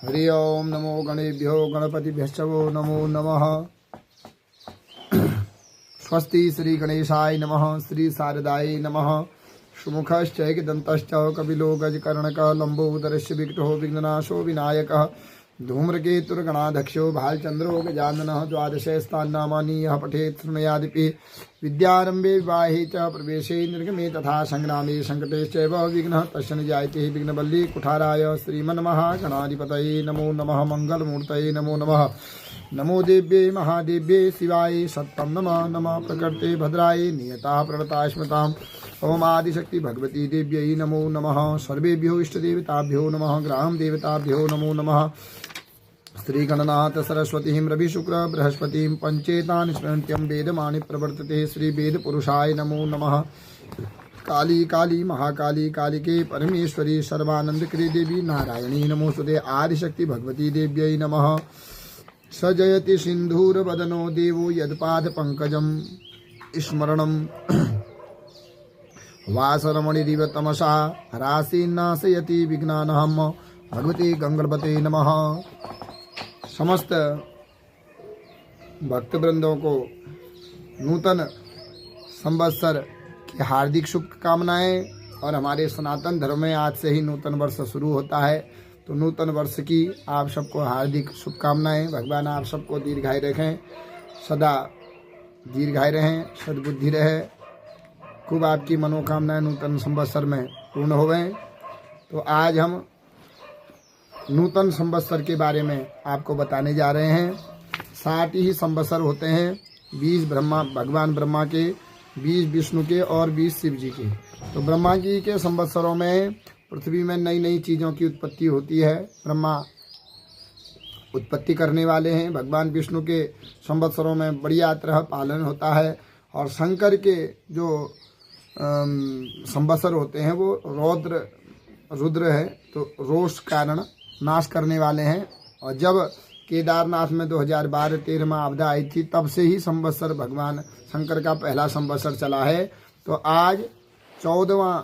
हरि ओम नमो गणेभ्यो गणपतिभ्यश्चवो नमो नमः। स्वस्ति श्री गणेशाय नमः। श्री शारदाय नमः। सुमुखश्चैकदन्तश्च कपिलो गजकर्णकः लम्बोदरस्य विकटो विघ्ननाशो विनायकः धूम्रकेतुर्गणाध्यक्षो भालचन्द्रो गजाननः। द्वादश स्थानानि यः पठेत् शृणुयादपि विद्यारम्भे विवाहे च प्रवेशे निर्गमे तथा संग्रामे संकटेश्चैव विघ्नः तस्य न जायते। विघ्नवल्ली कुठाराय श्रीमन्महागणाधिपतये नमो नमः। मंगलमूर्तये नमो नमः। नमो देव्ये महादेव्ये शिवाय सत्तं नमः। नमः प्रकृते भद्राय नियता प्रणता स्मृताम्। ओम आदिशक्ति भगवती देव्यै नमो नमः। सर्वेभ्यो इष्टदेवताभ्यो नमः। ग्राम देवताभ्यो नमो नमः। श्री गणनाथ सरस्वती रवि शुक्र बृहस्पति पंचेतान स्मृत्यम वेदमानि प्रवर्तते। श्री वेद पुरुषाय नमो नमः। काली काली महाकाली कालिके परमेश्वरी सर्वानंद क्री देवी नारायणी नमोस्तुते। आदिशक्ति भगवती देव्यै नमः। सजयति सिंधूर वदनो देवो यदपाद पंकजम स्मरणम वासरमणिरिव तमसा राशिनाशयति विघ्नानहम। भगवते गंगणपते नमः। समस्त भक्तवृंदों को नूतन संवत्सर की हार्दिक शुभकामनाएं। और हमारे सनातन धर्म में आज से ही नूतन वर्ष शुरू होता है, तो नूतन वर्ष की आप सबको हार्दिक शुभकामनाएं। भगवान आप सबको दीर्घायु रखें, सदा दीर्घायु रहें, सद्बुद्धि रहे, खूब आपकी मनोकामनाएं नूतन संवत्सर में पूर्ण होवें। तो आज हम नूतन संवत्सर के बारे में आपको बताने जा रहे हैं। 60 ही संवत्सर होते हैं, 20 भगवान ब्रह्मा के, 20 विष्णु के और 20 शिव जी के। तो ब्रह्मा जी के संवत्सरों में पृथ्वी में नई नई चीज़ों की उत्पत्ति होती है। ब्रह्मा उत्पत्ति करने वाले हैं। भगवान विष्णु के संवत्सरों में बढ़िया तरह पालन होता है। और शंकर के जो संवत्सर होते हैं वो रुद्र है, तो रोष कारण नाश करने वाले हैं। और जब केदारनाथ में 2012-13 में आपदा आई थी, तब से ही संवत्सर भगवान शंकर का पहला संवत्सर चला है। तो आज 14वां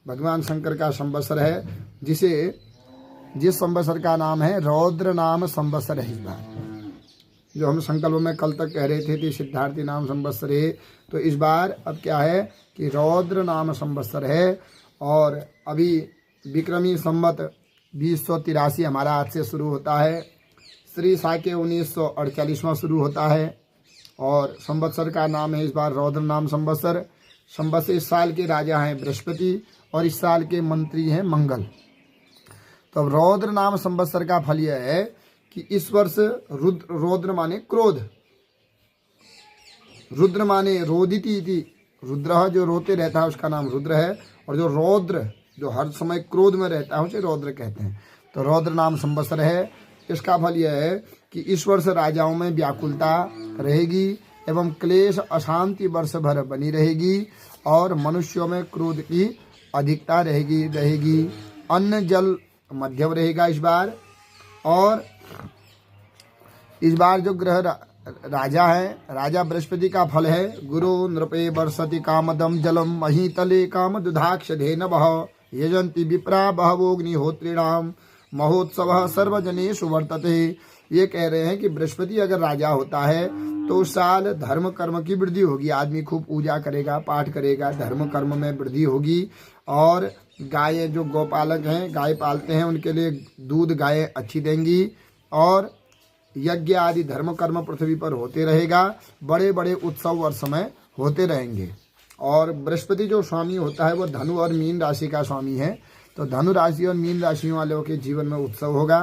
भगवान शंकर का संवत्सर है, जिस संवत्सर का नाम है रौद्र नाम संवत्सर है। इस बार जो हम संकल्प में कल तक कह रहे थे कि सिद्धार्थी नाम संवत्सर है, तो इस बार अब क्या है कि रौद्र नाम संवत्सर है। और अभी विक्रमी संवत 2083 हमारा आज से शुरू होता है। श्री साके 1948वां शुरू होता है। और संवत्सर का नाम है इस बार रौद्र नाम संवत्सर। संवत्सर इस साल के राजा हैं बृहस्पति और इस साल के मंत्री हैं मंगल। तो रौद्र नाम संवत्सर का फल यह है कि इस वर्ष रौद्र माने क्रोध, रुद्र माने रोदिति इति। रुद्र जो रोते रहता है उसका नाम रुद्र है। और जो रौद्र जो हर समय क्रोध में रहता है उसे रौद्र कहते हैं। तो रौद्र नाम संवत्सर है। इसका फल यह है कि इस वर्ष राजाओं में व्याकुलता रहेगी एवं क्लेश अशांति वर्ष भर बनी रहेगी। और मनुष्यों में क्रोध की अधिकता रहेगी। अन्न जल मध्यम रहेगा इस बार। और इस बार जो ग्रह राजा है, राजा बृहस्पति का फल है गुरु नृपे वर्षति कामदम जलम महीतले काम दुधाक्ष धेनवः यजंती विप्रा बहवोग्निहोत्रिणाम महोत्सव सर्वजनेषु वर्तते। ये कह रहे हैं कि बृहस्पति अगर राजा होता है तो उस साल धर्म कर्म की वृद्धि होगी। आदमी खूब पूजा करेगा, पाठ करेगा, धर्म कर्म में वृद्धि होगी। और गायें जो गौपालक हैं, गाय पालते हैं, उनके लिए दूध गायें अच्छी देंगी। और यज्ञ आदि धर्म कर्म पृथ्वी पर होते रहेगा। बड़े बड़े उत्सव वर्ष में होते रहेंगे। और बृहस्पति जो स्वामी होता है वो धनु और मीन राशि का स्वामी है। तो धनु राशि और मीन राशि वालों के जीवन में उत्सव होगा।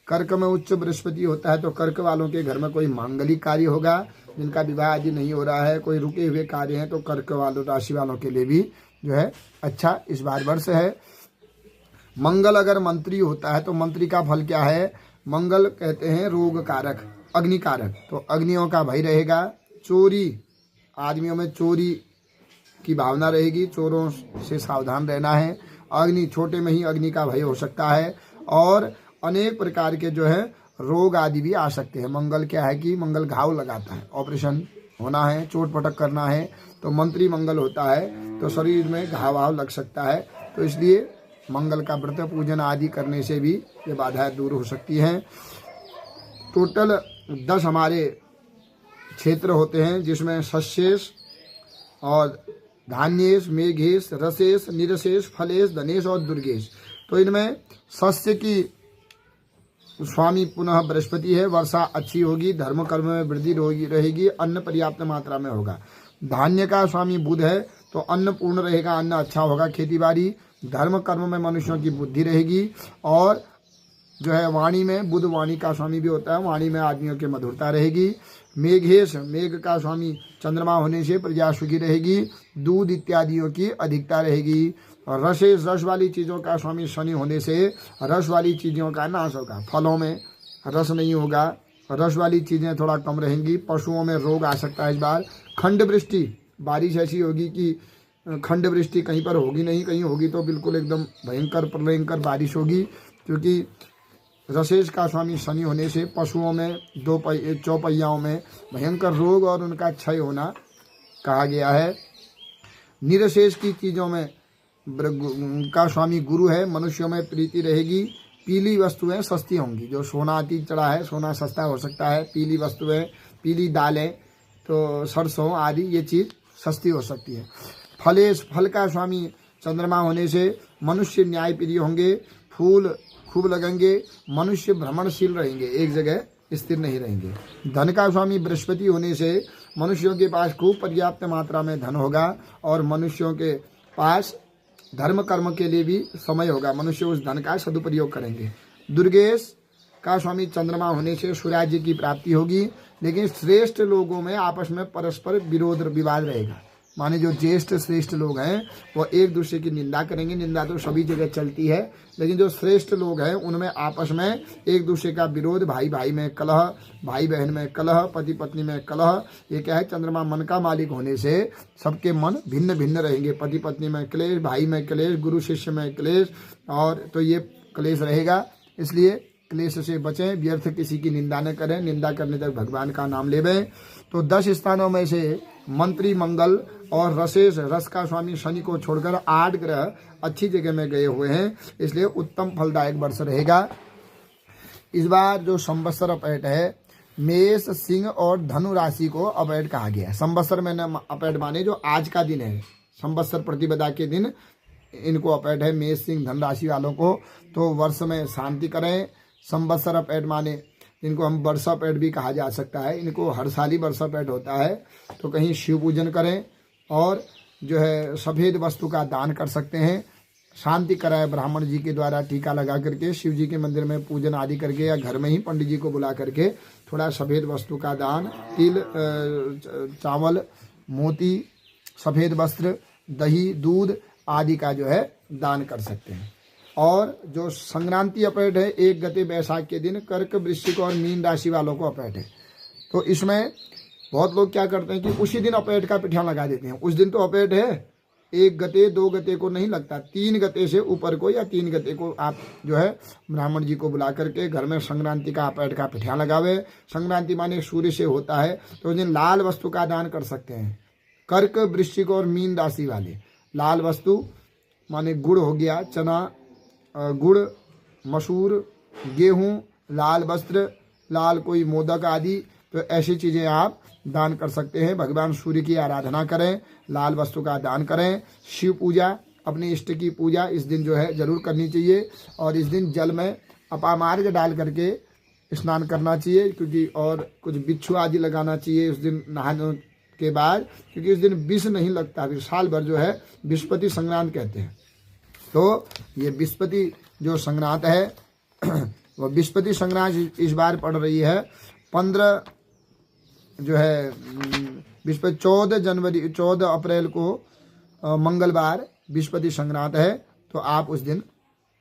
कर्क में उच्च बृहस्पति होता है तो कर्क वालों के घर में कोई मांगलिक कार्य होगा। जिनका विवाह आदि नहीं हो रहा है, कोई रुके हुए कार्य हैं, तो कर्क वालों राशि वालों के लिए भी जो है अच्छा इस बार वर्ष है। मंगल अगर मंत्री होता है तो मंत्री का फल क्या है? मंगल कहते हैं रोग कारक, अग्नि कारक। तो अग्नियों का भय रहेगा। चोरी, आदमियों में चोरी की भावना रहेगी, चोरों से सावधान रहना है। अग्नि, छोटे में ही अग्नि का भय हो सकता है। और अनेक प्रकार के जो है रोग आदि भी आ सकते हैं। मंगल क्या है कि मंगल घाव लगाता है, ऑपरेशन होना है, चोट पटक करना है, तो मंत्री मंगल होता है तो शरीर में घाव लग सकता है। तो इसलिए मंगल का व्रत पूजन आदि करने से भी ये बाधाएं दूर हो सकती हैं। टोटल 10 हमारे क्षेत्र होते हैं, जिसमें सस्येश और धान्येश, मेघेश, रसेश, निरसेश, फलेश, धनेश और दुर्गेश। तो इनमें सस्य की स्वामी पुनः बृहस्पति है, वर्षा अच्छी होगी, धर्म कर्म में वृद्धि रहेगी, अन्न पर्याप्त मात्रा में होगा। धान्य का स्वामी बुध है, तो अन्न पूर्ण रहेगा, अन्न अच्छा होगा, खेती बाड़ी, धर्म कर्म में मनुष्यों की बुद्धि रहेगी। और जो है वाणी में, बुध वाणी का स्वामी भी होता है, वाणी में आदमियों की मधुरता रहेगी। मेघेश, मेघ का स्वामी चंद्रमा होने से प्रजा सुखी रहेगी, दूध इत्यादियों की अधिकता रहेगी। और रसेश, रस वाली चीज़ों का स्वामी शनि होने से रस वाली चीज़ों का नाश होगा, फलों में रस नहीं होगा, रस वाली चीज़ें थोड़ा कम रहेंगी। पशुओं में रोग आ सकता है इस बार। खंड वृष्टि, बारिश ऐसी होगी कि खंड वृष्टि कहीं पर होगी नहीं, कहीं होगी तो बिल्कुल एकदम भयंकर प्रलयंकर बारिश होगी, क्योंकि रसेश का स्वामी शनि होने से पशुओं में, चौपहियाओं में भयंकर रोग और उनका क्षय होना कहा गया है। निरशेष की चीज़ों में का स्वामी गुरु है, मनुष्यों में प्रीति रहेगी। पीली वस्तुएं सस्ती होंगी, जो सोना अति चढ़ा है, सोना सस्ता हो सकता है। पीली वस्तुएं, पीली दालें, तो सरसों आदि ये चीज़ सस्ती हो सकती है। फलेश, फल का स्वामी चंद्रमा होने से मनुष्य न्यायप्रिय होंगे, फूल खूब लगेंगे, मनुष्य भ्रमणशील रहेंगे, एक जगह स्थिर नहीं रहेंगे। धन का स्वामी बृहस्पति होने से मनुष्यों के पास खूब पर्याप्त मात्रा में धन होगा और मनुष्यों के पास धर्म कर्म के लिए भी समय होगा, मनुष्य उस धन का सदुपयोग करेंगे। दुर्गेश का स्वामी चंद्रमा होने से स्वराज्य की प्राप्ति होगी, लेकिन श्रेष्ठ लोगों में आपस में परस्पर विरोध विवाद रहेगा। माने जो ज्येष्ठ श्रेष्ठ लोग हैं वो एक दूसरे की निंदा करेंगे, निंदा तो सभी जगह चलती है, लेकिन जो श्रेष्ठ लोग हैं उनमें आपस में एक दूसरे का विरोध, भाई भाई में कलह, भाई बहन में कलह, पति पत्नी में कलह। ये क्या है, चंद्रमा मन का मालिक होने से सबके मन भिन्न भिन्न रहेंगे, पति पत्नी में क्लेश, भाई में क्लेश, गुरु शिष्य में क्लेश, और तो ये क्लेश रहेगा। इसलिए क्लेश से बचें, व्यर्थ किसी की निंदा न करें, निंदा करने तक भगवान का नाम लेवें। तो 10 स्थानों में से मंत्री मंगल और रसेश, रस का स्वामी शनि को छोड़कर 8 ग्रह अच्छी जगह में गए हुए हैं, इसलिए उत्तम फलदायक वर्ष रहेगा। इस बार जो संवत्सर अपैट है, मेष, सिंह और धनु राशि को अपैट कहा गया है। संवत्सर में न अपैट माने जो आज का दिन है, संवत्सर प्रतिपदा के दिन इनको अपैट है, मेष सिंह धनु राशि वालों को। तो वर्ष में शांति करें। संवत्सर अपैट माने इनको हम वर्षा पैट भी कहा जा सकता है, इनको हर साल ही वर्षा पैट होता है। तो कहीं शिव पूजन करें और जो है सफ़ेद वस्तु का दान कर सकते हैं। शांति कराए ब्राह्मण जी के द्वारा टीका लगा करके, शिव जी के मंदिर में पूजन आदि करके, या घर में ही पंडित जी को बुला करके थोड़ा सफ़ेद वस्तु का दान, तिल, चावल, मोती, सफ़ेद वस्त्र, दही, दूध आदि का जो है दान कर सकते हैं। और जो संक्रांति अपैट है, 1 गते बैसाख के दिन कर्क, वृश्चिक और मीन राशि वालों को अपैट है। तो इसमें बहुत लोग क्या करते हैं कि उसी दिन अपैट का पिठा लगा देते हैं। उस दिन तो अपैट है, 1 गते 2 गते को नहीं लगता, 3 गते से ऊपर को या 3 गते को आप जो है ब्राह्मण जी को बुला करके घर में संक्रांति का अपैट का पिठा लगावे। संक्रांति माने सूर्य से होता है, तो उस दिन लाल वस्तु का दान कर सकते हैं। कर्क, वृश्चिक और मीन राशि वाले लाल वस्तु माने गुड़ हो गया, चना, गुड़, मसूर, गेहूं, लाल वस्त्र, लाल कोई मोदक आदि, तो ऐसी चीज़ें आप दान कर सकते हैं। भगवान सूर्य की आराधना करें, लाल वस्तु का दान करें। शिव पूजा, अपने इष्ट की पूजा इस दिन जो है जरूर करनी चाहिए। और इस दिन जल में अपामार्ग डाल करके स्नान करना चाहिए, क्योंकि और कुछ बिच्छू आदि लगाना चाहिए उस दिन नहाने के बाद, क्योंकि इस दिन विष नहीं लगता। फिर साल भर जो है विस्पति संक्रांत कहते हैं। तो ये विस्पति जो संक्रांत है वो विस्पति संक्रांत इस बार पड़ रही है 15 जो है विस्पति 14 अप्रैल को मंगलवार विस्पति संक्रांत है। तो आप उस दिन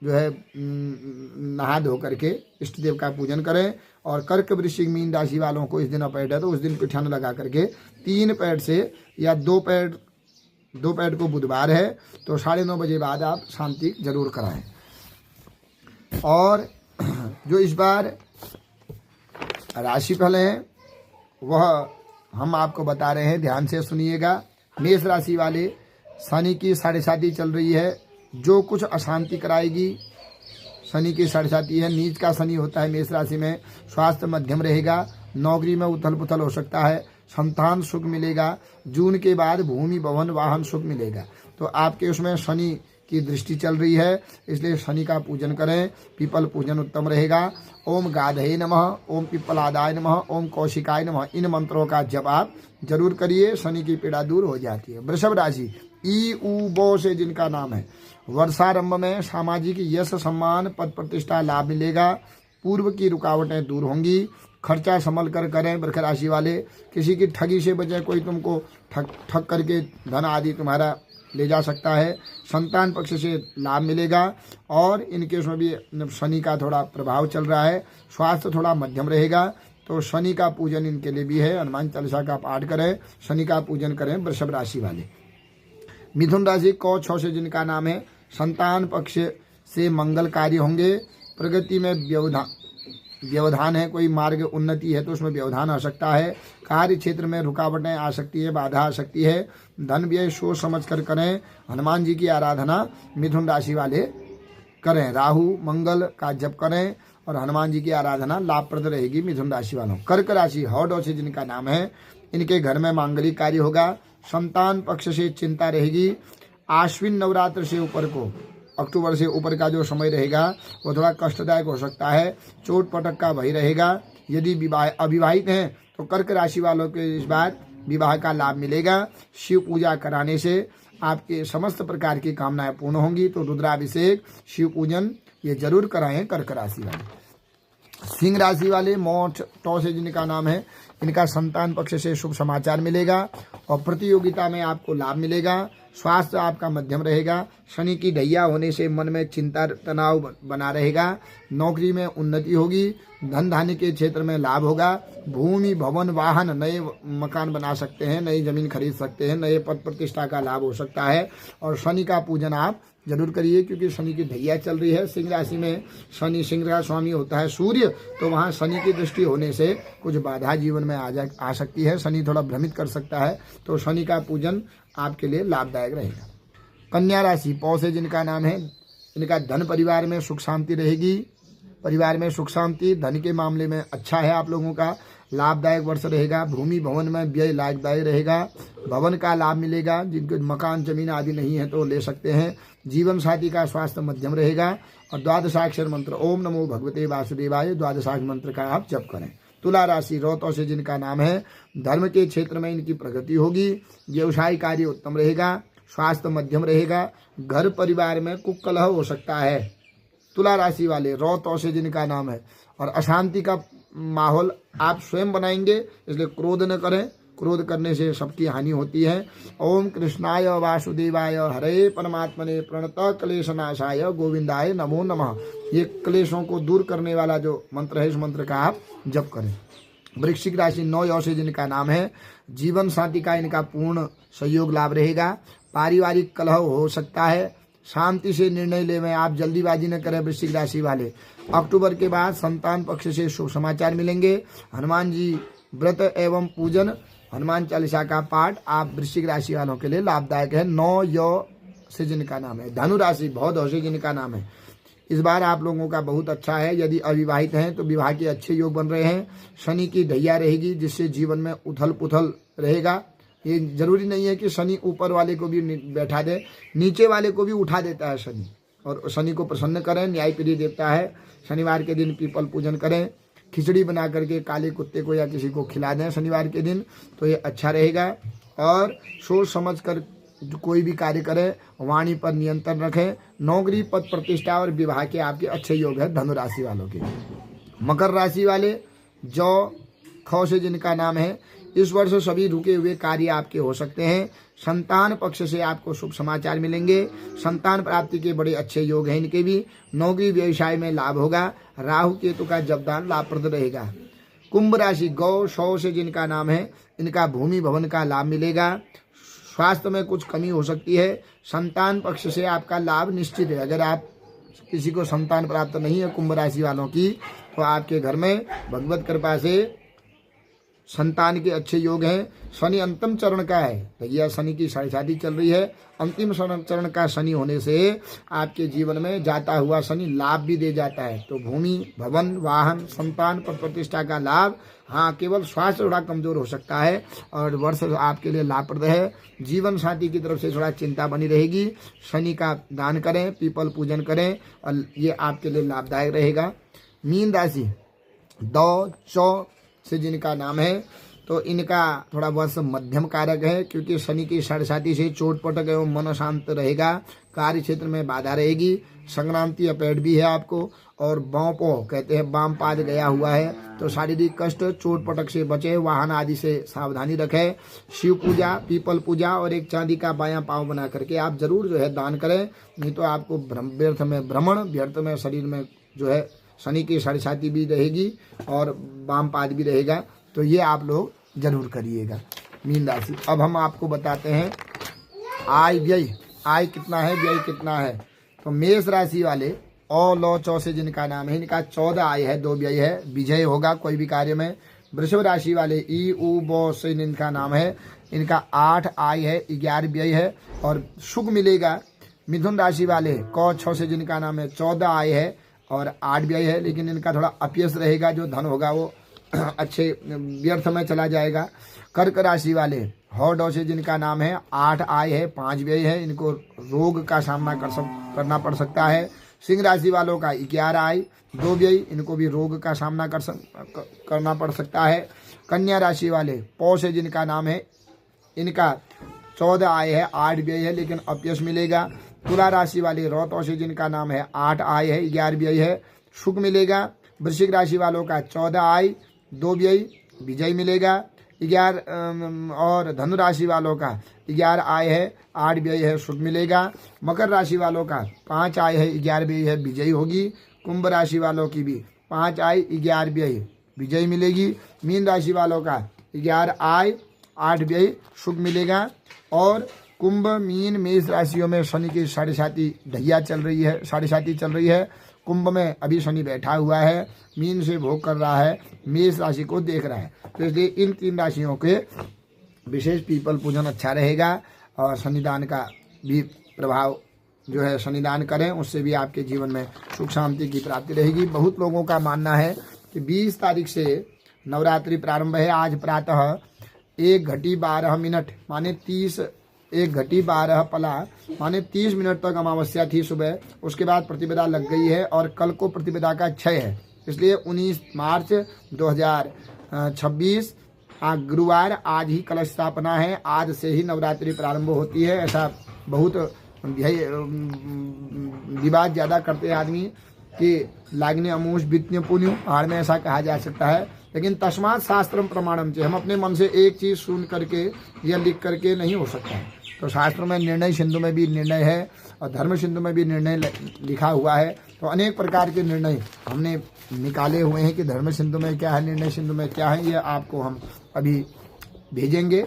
जो है नहा धो करके इष्ट देव का पूजन करें। और कर्क, वृश्चिक, मीन राशि वालों को इस दिन अपैट है, तो उस दिन पिठान लगा करके 3 पैड से या 2 पैड को बुधवार है तो 9:30 बजे बाद आप शांति जरूर कराएं। और जो इस बार राशिफल है वह हम आपको बता रहे हैं, ध्यान से सुनिएगा। मेष राशि वाले, शनि की 7.5 चल रही है, जो कुछ अशांति कराएगी, शनि की सड़ जाती है। नीच का शनि होता है मेष राशि में। स्वास्थ्य मध्यम रहेगा। नौकरी में उथल पुथल हो सकता है। संतान सुख मिलेगा। जून के बाद भूमि भवन वाहन सुख मिलेगा। तो आपके उसमें शनि की दृष्टि चल रही है, इसलिए शनि का पूजन करें। पीपल पूजन उत्तम रहेगा। ओम गाधे नमः, ओम पिप्पलादाय नमः, ओम कौशिकाय नमः, इन मंत्रों का जप आप जरूर करिए, शनि की पीड़ा दूर हो जाती है। वृषभ राशि, ई उ बो से जिनका नाम है, वर्षारंभ में सामाजिक यश सम्मान पद प्रतिष्ठा लाभ मिलेगा। पूर्व की रुकावटें दूर होंगी। खर्चा संभल कर करें। वृष राशि वाले, किसी की ठगी से बचें। कोई तुमको ठग करके धन आदि तुम्हारा ले जा सकता है। संतान पक्ष से लाभ मिलेगा। और इनके उसमें भी शनि का थोड़ा प्रभाव चल रहा है। स्वास्थ्य थोड़ा मध्यम रहेगा। तो शनि का पूजन इनके लिए भी है। हनुमान चालीसा का पाठ करें, शनि का पूजन करें वृषभ राशि वाले। मिथुन राशि, कौ छौ से जिनका नाम है, संतान पक्ष से मंगल कार्य होंगे। प्रगति में व्यवधान है। कोई मार्ग उन्नति है तो उसमें व्यवधान आ सकता है। कार्य क्षेत्र में रुकावटें आ सकती है, बाधा आ सकती है। धन व्यय सोच समझ कर करें। हनुमान जी की आराधना मिथुन राशि वाले करें। राहु मंगल का जप करें और हनुमान जी की आराधना लाभप्रद रहेगी मिथुन राशि वालों। कर्क राशि, हौड से जिनका नाम है, इनके घर में मांगलिक कार्य होगा। संतान पक्ष से चिंता रहेगी। आश्विन नवरात्र से ऊपर को, अक्टूबर से ऊपर का जो समय रहेगा वो थोड़ा कष्टदायक हो सकता है। चोट पटक का भय रहेगा। यदि अविवाहित हैं तो कर्क राशि वालों के इस बार विवाह का लाभ मिलेगा। शिव पूजा कराने से आपके समस्त प्रकार की कामनाएं पूर्ण होंगी। तो रुद्राभिषेक, शिव पूजन ये जरूर कराएं कर्क राशि वाले। सिंह राशि वाले, मोठ टौ से जिनका नाम है, इनका संतान पक्ष से शुभ समाचार मिलेगा और प्रतियोगिता में आपको लाभ मिलेगा। स्वास्थ्य आपका मध्यम रहेगा। शनि की ढैया होने से मन में चिंता तनाव बना रहेगा। नौकरी में उन्नति होगी। धन धान्य के क्षेत्र में लाभ होगा। भूमि भवन वाहन, नए मकान बना सकते हैं, नई जमीन खरीद सकते हैं, नए पद प्रतिष्ठा का लाभ हो सकता है। और शनि का पूजन आप जरूर करिए क्योंकि शनि की ढैया चल रही है। सिंह राशि में शनि, सिंह का स्वामी होता है सूर्य, तो वहाँ शनि की दृष्टि होने से कुछ बाधा जीवन में आ सकती है। शनि थोड़ा भ्रमित कर सकता है। तो शनि का पूजन आपके लिए लाभदायक रहेगा। कन्या राशि, पौ से जिनका नाम है, इनका धन परिवार में सुख शांति रहेगी। परिवार में सुख शांति, धन के मामले में अच्छा है आप लोगों का। लाभदायक वर्ष रहेगा। भूमि भवन में व्यय लाभदायक रहेगा। भवन का लाभ मिलेगा। जिनको मकान जमीन आदि नहीं है तो ले सकते हैं। जीवन साथी का स्वास्थ्य मध्यम रहेगा। और द्वादशाक्षर मंत्र ओम नमो भगवते वासुदेवाय, द्वादशाक्षर मंत्र का आप जप करें। तुला राशि, रौतों से जिनका नाम है, धर्म के क्षेत्र में इनकी प्रगति होगी। व्यवसाय कार्य उत्तम रहेगा। स्वास्थ्य मध्यम रहेगा। घर परिवार में कुकलह हो सकता है। तुला राशि वाले, रौतों से जिनका नाम है, और अशांति का माहौल आप स्वयं बनाएंगे, इसलिए क्रोध न करें। क्रोध करने से सबकी हानि होती है। ओम कृष्णाय वासुदेवाय हरे परमात्मने प्रणत क्लेशनाशाय गोविंदाय नमो नमः, ये क्लेशों को दूर करने वाला जो मंत्र है, इस मंत्र का आप जप करें। वृश्चिक राशि, 9 से जिनका नाम है, जीवन साथी का इनका पूर्ण सहयोग लाभ रहेगा। पारिवारिक कलह हो सकता है। शांति से निर्णय ले में आप जल्दीबाजी न करें वृश्चिक राशि वाले। अक्टूबर के बाद संतान पक्ष से शुभ समाचार मिलेंगे। हनुमान जी व्रत एवं पूजन, हनुमान चालीसा का पाठ आप वृश्चिक राशि वालों के लिए लाभदायक है। 9 से जिनका नाम है। धनु राशि, भौध से जिनका नाम है, इस बार आप लोगों का बहुत अच्छा है। यदि अविवाहित हैं तो विवाह के अच्छे योग बन रहे हैं। शनि की ढैया रहेगी जिससे जीवन में उथल पुथल रहेगा। ये जरूरी नहीं है कि शनि ऊपर वाले को भी बैठा दे, नीचे वाले को भी उठा देता है शनि। और शनि को प्रसन्न करें, न्याय प्रिय देवता है। शनिवार के दिन पीपल पूजन करें। खिचड़ी बना करके काले कुत्ते को या किसी को खिला दें शनिवार के दिन, तो ये अच्छा रहेगा। और सोच समझ कर कोई भी कार्य करें। वाणी पर नियंत्रण रखें। नौकरी पद प्रतिष्ठा और विवाह के आपके अच्छे योग है धनु राशि वालों के। मकर राशि वाले, जौ ख से जिनका नाम है, इस वर्ष सभी रुके हुए कार्य आपके हो सकते हैं। संतान पक्ष से आपको शुभ समाचार मिलेंगे। संतान प्राप्ति के बड़े अच्छे योग हैं इनके भी। नौकरी व्यवसाय में लाभ होगा। राहु केतु का जपदान लाभप्रद रहेगा। कुंभ राशि, गौ शौ से जिनका नाम है, इनका भूमि भवन का लाभ मिलेगा। स्वास्थ्य में कुछ कमी हो सकती है। संतान पक्ष से आपका लाभ निश्चित है। अगर आप किसी को संतान प्राप्त नहीं है कुंभ राशि वालों की, तो आपके घर में भगवत कृपा से संतान के अच्छे योग हैं। शनि अंतिम चरण का है, भैया शनि की साढ़े चल रही है। अंतिम चरण का शनि होने से आपके जीवन में जाता हुआ शनि लाभ भी दे जाता है। तो भूमि, भवन, वाहन, संतान, पद प्रतिष्ठा का लाभ। हाँ, केवल स्वास्थ्य थोड़ा कमजोर हो सकता है और वर्ष आपके लिए लाभप्रद है। जीवन साथी की तरफ से थोड़ा चिंता बनी रहेगी। शनि का दान करें, पीपल पूजन करें और ये आपके लिए लाभदायक रहेगा। मीन राशि दौ चौ से जिनका नाम है, तो इनका थोड़ा वर्ष मध्यम कारक है, क्योंकि शनि की साढ़े से चोट पटक एवं मन शांत रहेगा। कार्य क्षेत्र में बाधा रहेगी। संक्रांति अपेट भी है आपको, और बांपो कहते हैं बाम पाद गया हुआ है, तो शारीरिक कष्ट, चोट पटक से बचे, वाहन आदि से सावधानी रखें। शिव पूजा, पीपल पूजा और एक चांदी का बायां पांव बना करके आप जरूर जो है दान करें, नहीं तो आपको व्यर्थ में भ्रमण, व्यर्थ में शरीर में जो है शनि की साढ़े भी रहेगी और वाम पाद भी रहेगा, तो ये आप लोग जरूर करिएगा। मीन राशि, अब हम आपको बताते हैं आय व्यय, आय कितना है, व्यय कितना है। तो मेष राशि वाले औ लौ चौ से जिनका नाम है, इनका 14 आय है, 2 व्यय है, विजय होगा कोई भी कार्य में। वृषभ राशि वाले ई उ बो से इनका नाम है, इनका 8 आय है, 11 व्यय है और सुख मिलेगा। मिथुन राशि वाले कौ छौ से जिनका नाम है, 14 आय है और 8 व्यय है, लेकिन इनका थोड़ा अपयश रहेगा, जो धन होगा वो अच्छे व्यर्थ में चला जाएगा। कर्क राशि वाले हौ डौ से जिनका नाम है, 8 आय है, 5 व्यय है, इनको रोग का सामना करना पड़ सकता है। सिंह राशि वालों का 11 आय, 2 व्यय, इनको भी रोग का सामना करना पड़ सकता है। कन्या राशि वाले पौ से जिनका नाम है, इनका 14 आय है, 8 व्यय है, लेकिन अपयश मिलेगा। तुला राशि वाले रौ से जिनका नाम है, 8 आय है, 11 व्यय है, सुख मिलेगा। वृश्चिक राशि वालों का 14 आय, 2 व्यय, विजय मिलेगा। 11 और धनु राशि वालों का 11 आय है, 8 व्यय है, सुख मिलेगा। मकर राशि वालों का 5 आय है, 11 व्यय है, विजय होगी। कुंभ राशि वालों की भी 5 आय, 11 व्यय, विजय मिलेगी। मीन राशि वालों का 11 आय, 8 व्यय, सुख मिलेगा। और कुंभ, मीन, मेष राशियों में शनि की साढ़े ढैया चल रही है, साढ़े चल रही है। कुंभ में अभी शनि बैठा हुआ है, मीन से भोग कर रहा है, मेष राशि को देख रहा है, तो इसलिए इन 3 राशियों के विशेष पीपल पूजन अच्छा रहेगा और शनिदान का भी प्रभाव जो है, शनिदान करें, उससे भी आपके जीवन में सुख शांति की प्राप्ति रहेगी। बहुत लोगों का मानना है कि 20 तारीख से नवरात्रि प्रारंभ है। आज प्रातः 1:12 माने 1:12 पला माने 30 मिनट तक अमावस्या थी सुबह, उसके बाद प्रतिपदा लग गई है और कल को प्रतिपदा का क्षय है, इसलिए 19 मार्च 2026 गुरुवार आज ही कलश स्थापना है। आज से ही नवरात्रि प्रारंभ होती है। ऐसा बहुत विवाद ज़्यादा करते हैं आदमी कि लाग्ने अमूष वित्न्य पुण्य, आड़ में ऐसा कहा जा सकता है, लेकिन तस्मात् शास्त्रम प्रमाणम से, हम अपने मन से एक चीज़ सुन करके या लिख करके नहीं हो सकता है। तो शास्त्र में निर्णय सिंधु में भी निर्णय है और धर्म सिंधु में भी निर्णय लिखा हुआ है। तो अनेक प्रकार के निर्णय हमने निकाले हुए हैं कि धर्म सिंधु में क्या है, निर्णय सिंधु में क्या है, ये आपको हम अभी भेजेंगे,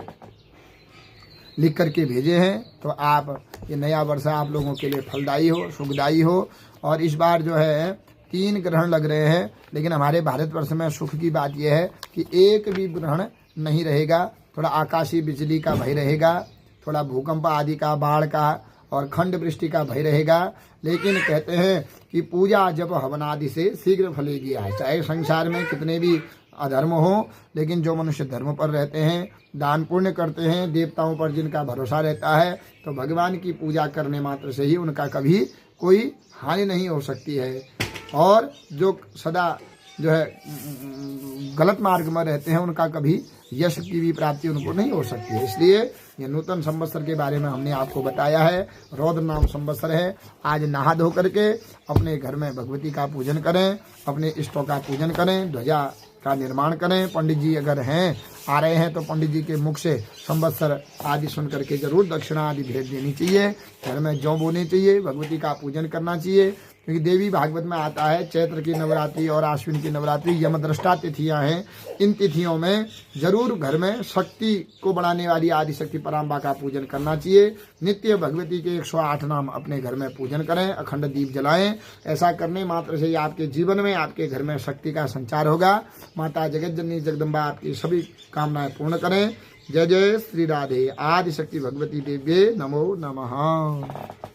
लिख करके भेजे हैं। तो आप ये नया वर्ष आप लोगों के लिए फलदायी हो, सुखदायी हो। और इस बार जो है 3 ग्रहण लग रहे हैं, लेकिन हमारे भारतवर्ष में सुख की बात यह है कि एक भी ग्रहण नहीं रहेगा। थोड़ा आकाशीय बिजली का भय रहेगा, थोड़ा भूकंप आदि का, बाढ़ का और खंड वृष्टि का भय रहेगा, लेकिन कहते हैं कि पूजा जब हवन आदि से शीघ्र फलेगी। चाहे संसार में कितने भी अधर्म हो, लेकिन जो मनुष्य धर्म पर रहते हैं, दान पुण्य करते हैं, देवताओं पर जिनका भरोसा रहता है, तो भगवान की पूजा करने मात्र से ही उनका कभी कोई हानि नहीं हो सकती है। और जो सदा जो है गलत मार्ग में रहते हैं, उनका कभी यश की भी प्राप्ति उनको नहीं हो सकती है। इसलिए ये नूतन संवत्सर के बारे में हमने आपको बताया है। रौद्र नाम संवत्सर है। आज नहा धो करके अपने घर में भगवती का पूजन करें, अपने इष्टों का पूजन करें, ध्वजा का निर्माण करें। पंडित जी अगर हैं, आ रहे हैं, तो पंडित जी के मुख से संवत्सर आदि सुन करके जरूर दक्षिणा आदि भेज देनी चाहिए। घर में जौ बोनी चाहिए, भगवती का पूजन करना चाहिए। क्योंकि देवी भागवत में आता है चैत्र की नवरात्रि और आश्विन की नवरात्रि यमद्रष्टा तिथियां हैं। इन तिथियों में जरूर घर में शक्ति को बढ़ाने वाली आदिशक्ति पराम्बा का पूजन करना चाहिए। नित्य भगवती के 108 नाम अपने घर में पूजन करें, अखंड दीप जलाएं। ऐसा करने मात्र से ही आपके जीवन में, आपके घर में शक्ति का संचार होगा। माता जगत जननी जगदम्बा आपकी सभी कामनाएं पूर्ण करें। जय जय श्री राधे। आदिशक्ति भगवती देव्ये नमो नमः।